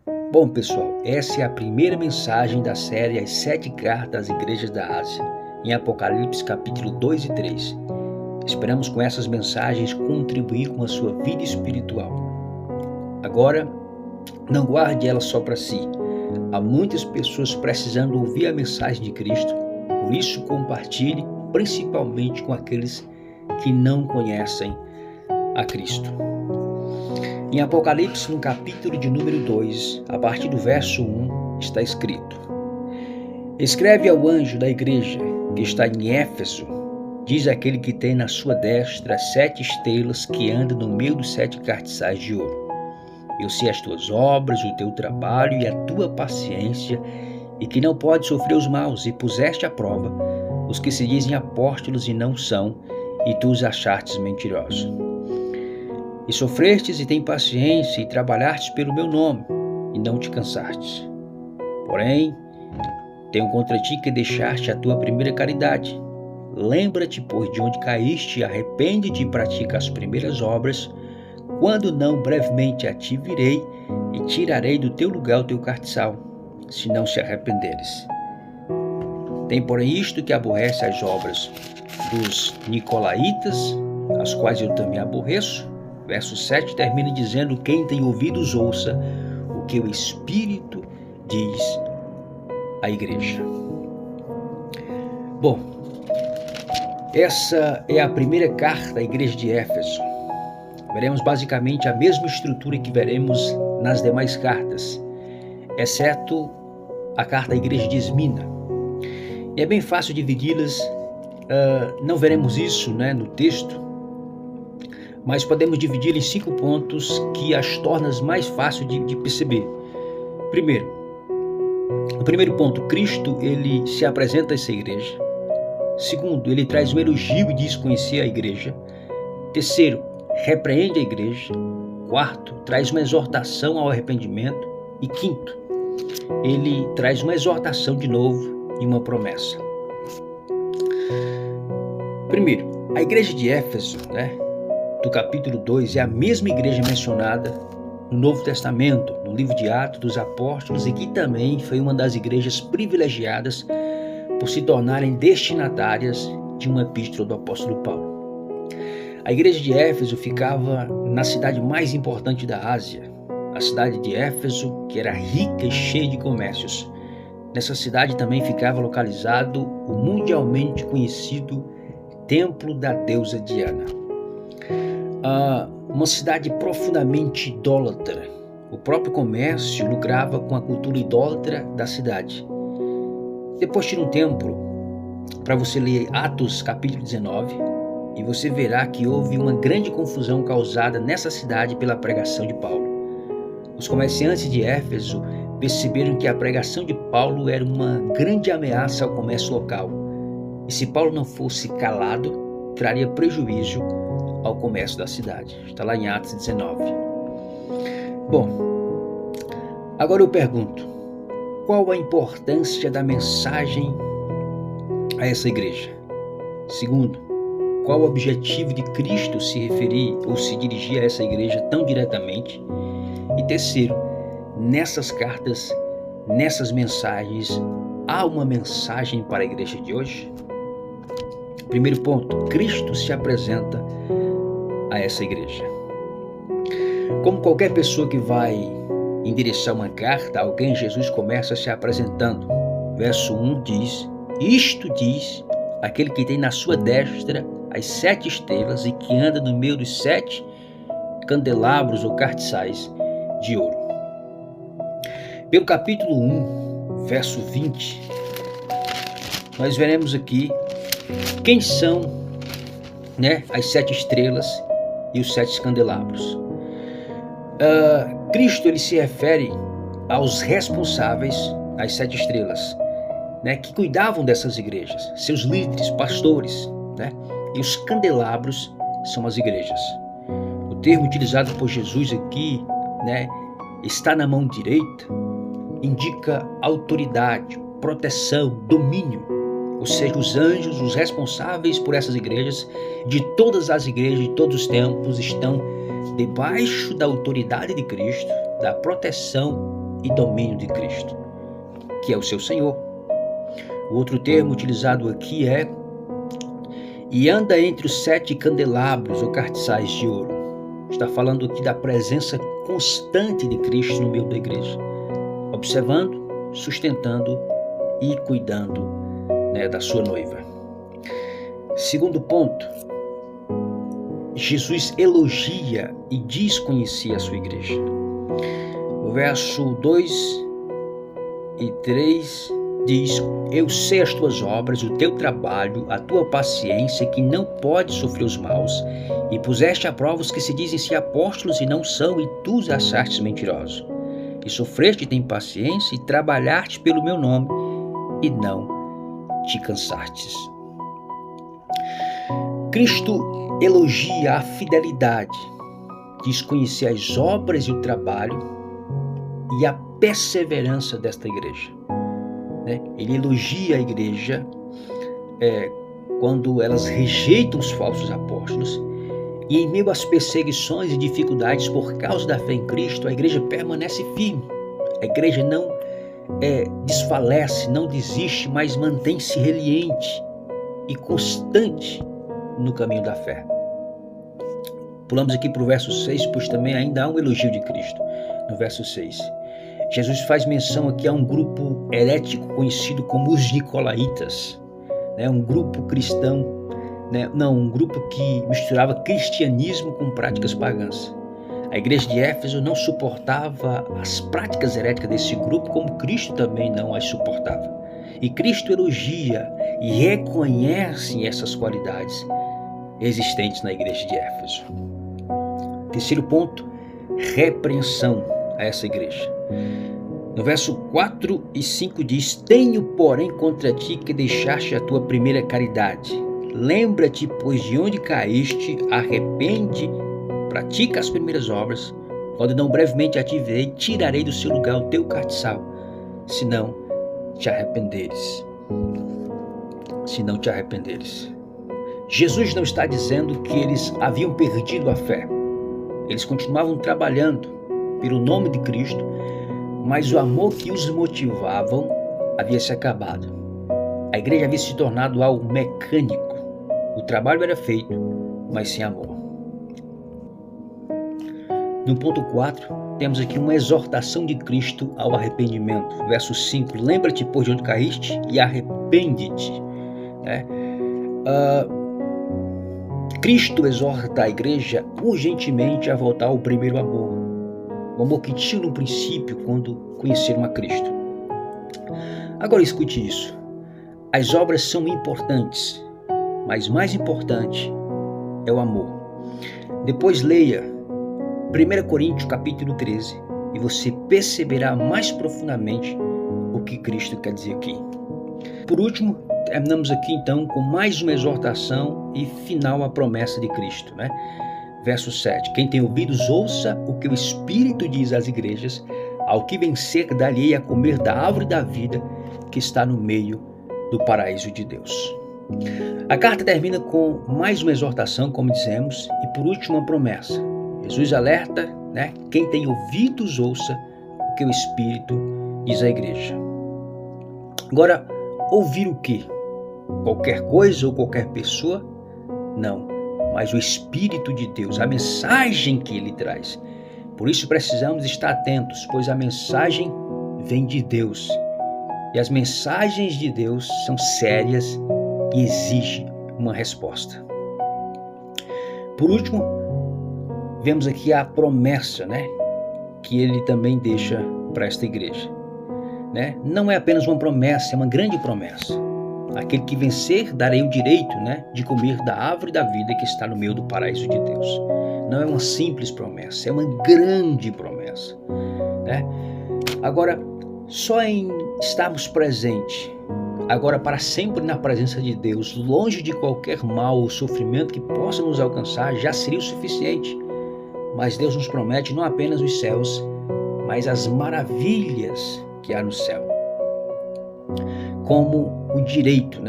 Bom, pessoal, essa é a primeira mensagem da série As 7 Cartas às Igrejas da Ásia, em Apocalipse capítulo 2 e 3. Esperamos com essas mensagens contribuir com a sua vida espiritual. Agora, não guarde ela só para si. Há muitas pessoas precisando ouvir a mensagem de Cristo, por isso compartilhe, principalmente com aqueles que não conhecem a Cristo. Em Apocalipse, no capítulo de número 2, a partir do verso 1, está escrito: Escreve ao anjo da igreja que está em Éfeso, diz aquele que tem na sua destra 7 estrelas que anda no meio dos 7 cartiçais de ouro. Eu sei as tuas obras, o teu trabalho e a tua paciência, e que não pode sofrer os maus, e puseste à prova os que se dizem apóstolos e não são, e tu os achartes mentirosos. E sofrestes e tem paciência, e trabalhastes pelo meu nome, e não te cansastes. Porém, tenho contra ti que deixaste a tua primeira caridade. Lembra-te, pois, de onde caíste, e arrepende-te e pratica as primeiras obras, quando não, brevemente a ti virei, e tirarei do teu lugar o teu cartiçal, se não se arrependeres. Tem, porém, isto que aborrece as obras dos nicolaítas, as quais eu também aborreço. Verso 7 termina dizendo: quem tem ouvidos ouça o que o Espírito diz à igreja. Bom, essa é a primeira carta à igreja de Éfeso. Veremos basicamente a mesma estrutura que veremos nas demais cartas, exceto a carta à igreja de Esmina. E é bem fácil dividi-las, não veremos isso no texto, mas podemos dividir em 5 pontos que as tornam mais fácil de perceber. Primeiro, o primeiro ponto, Cristo ele se apresenta a essa igreja. Segundo, ele traz um elogio e diz conhecer a igreja. Terceiro, repreende a igreja. Quarto, traz uma exortação ao arrependimento. E quinto, ele traz uma exortação de novo e uma promessa. Primeiro, a igreja de Éfeso, do capítulo 2, é a mesma igreja mencionada no Novo Testamento, no livro de Atos dos Apóstolos, e que também foi uma das igrejas privilegiadas por se tornarem destinatárias de uma epístola do apóstolo Paulo. A igreja de Éfeso ficava na cidade mais importante da Ásia, a cidade de Éfeso, que era rica e cheia de comércios. Nessa cidade também ficava localizado o mundialmente conhecido Templo da deusa Diana. Uma cidade profundamente idólatra. O próprio comércio lucrava com a cultura idólatra da cidade. Depois tira um tempo para você ler Atos capítulo 19 e você verá que houve uma grande confusão causada nessa cidade pela pregação de Paulo. Os comerciantes de Éfeso perceberam que a pregação de Paulo era uma grande ameaça ao comércio local, e se Paulo não fosse calado, traria prejuízo ao comércio da cidade. Está lá em Atos 19. Bom, agora eu pergunto, qual a importância da mensagem a essa igreja? Segundo, qual o objetivo de Cristo se referir ou se dirigir a essa igreja tão diretamente? E terceiro, nessas cartas, nessas mensagens, há uma mensagem para a igreja de hoje? Primeiro ponto, Cristo se apresenta a essa igreja. Como qualquer pessoa que vai endereçar uma carta a alguém, Jesus começa se apresentando. Verso 1 diz: Isto diz aquele que tem na sua destra as 7 estrelas e que anda no meio dos 7 candelabros ou cartiçais de ouro. Pelo capítulo 1, verso 20, nós veremos aqui quem são as 7 estrelas e os 7 candelabros. Cristo ele se refere aos responsáveis das 7 estrelas, que cuidavam dessas igrejas, seus líderes, pastores, e os candelabros são as igrejas. O termo utilizado por Jesus aqui, está na mão direita, indica autoridade, proteção, domínio, ou seja, os anjos, os responsáveis por essas igrejas, de todas as igrejas de todos os tempos, estão debaixo da autoridade de Cristo, da proteção e domínio de Cristo, que é o seu Senhor. O outro termo utilizado aqui é e anda entre os 7 candelabros ou cartiçais de ouro. Está falando aqui da presença constante de Cristo no meio da igreja, observando, sustentando e cuidando, da sua noiva. Segundo ponto, Jesus elogia e diz conhecer a sua igreja. O verso 2 e 3 diz: eu sei as tuas obras, o teu trabalho, a tua paciência, que não pode sofrer os maus, e puseste à prova os que se dizem ser apóstolos e não são, e tu os achastes mentirosos. E sofreste tem paciência, e trabalhaste pelo meu nome, e não te cansastes. Cristo elogia a fidelidade, diz conhecer as obras e o trabalho e a perseverança desta igreja. Ele elogia a igreja quando elas rejeitam os falsos apóstolos e em meio às perseguições e dificuldades por causa da fé em Cristo, a igreja permanece firme. A igreja não desfalece, não desiste, mas mantém-se reliente e constante no caminho da fé. Pulamos aqui para o verso 6, pois também ainda há um elogio de Cristo. No verso 6, Jesus faz menção aqui a um grupo herético conhecido como os Nicolaitas, um grupo cristão, um grupo que misturava cristianismo com práticas pagãs. A igreja de Éfeso não suportava as práticas heréticas desse grupo, como Cristo também não as suportava. E Cristo elogia e reconhece essas qualidades existentes na igreja de Éfeso. Terceiro ponto, repreensão a essa igreja. No verso 4 e 5 diz: tenho, porém, contra ti que deixaste a tua primeira caridade. Lembra-te, pois, de onde caíste, arrepende, pratica as primeiras obras. Quando não brevemente a te verei, tirarei do seu lugar o teu castiçal, se não te arrependeres. Se não te arrependeres. Jesus não está dizendo que eles haviam perdido a fé. Eles continuavam trabalhando pelo nome de Cristo, mas o amor que os motivavam havia se acabado. A igreja havia se tornado algo mecânico. O trabalho era feito, mas sem amor. No ponto 4, temos aqui uma exortação de Cristo ao arrependimento. Verso 5, lembra-te, pois, de onde caíste e arrepende-te. Cristo exorta a igreja urgentemente a voltar ao primeiro amor. O amor que tinha no princípio quando conheceram a Cristo. Agora escute isso. As obras são importantes, mas mais importante é o amor. Depois leia 1 Coríntios capítulo 13 e você perceberá mais profundamente o que Cristo quer dizer aqui. Por último, terminamos aqui então com mais uma exortação e final a promessa de Cristo, Verso 7, quem tem ouvidos ouça o que o Espírito diz às igrejas, ao que vencer dar-lhe-ei a comer da árvore da vida que está no meio do paraíso de Deus. A carta termina com mais uma exortação, como dizemos, e por último uma promessa. Jesus alerta, quem tem ouvidos ouça o que o Espírito diz à igreja. Agora, ouvir o quê? Qualquer coisa ou qualquer pessoa? Não, mas o Espírito de Deus, a mensagem que Ele traz. Por isso precisamos estar atentos, pois a mensagem vem de Deus. E as mensagens de Deus são sérias e exigem uma resposta. Por último, vemos aqui a promessa, que Ele também deixa para esta igreja. Não é apenas uma promessa, é uma grande promessa. Aquele que vencer, darei o direito, de comer da árvore da vida que está no meio do paraíso de Deus. Não é uma simples promessa, é uma grande promessa. Agora, só em estarmos presentes, agora para sempre na presença de Deus, longe de qualquer mal ou sofrimento que possa nos alcançar, já seria o suficiente. Mas Deus nos promete não apenas os céus, mas as maravilhas que há no céu. Como o direito,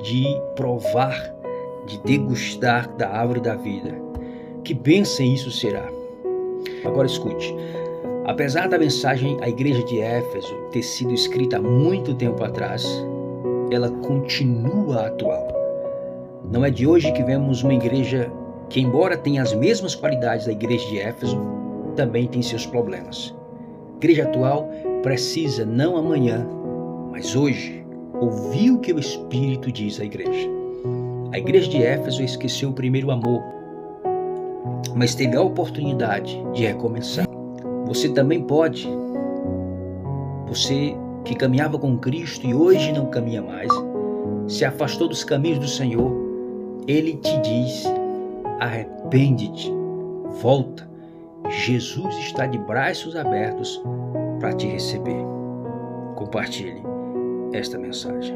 de provar, de degustar da árvore da vida. Que bênção isso será. Agora escute, Apesar da mensagem à igreja de Éfeso ter sido escrita há muito tempo atrás, ela continua atual. Não é de hoje que vemos uma igreja que, embora tenha as mesmas qualidades da igreja de Éfeso, também tem seus problemas. A igreja atual precisa, não amanhã, mas hoje, ouvir o que o Espírito diz à igreja. A igreja de Éfeso esqueceu o primeiro amor, mas teve a oportunidade de recomeçar. Você também pode. Você que caminhava com Cristo e hoje não caminha mais, se afastou dos caminhos do Senhor, Ele te diz: arrepende-te, volta. Jesus está de braços abertos para te receber. Compartilhe esta mensagem.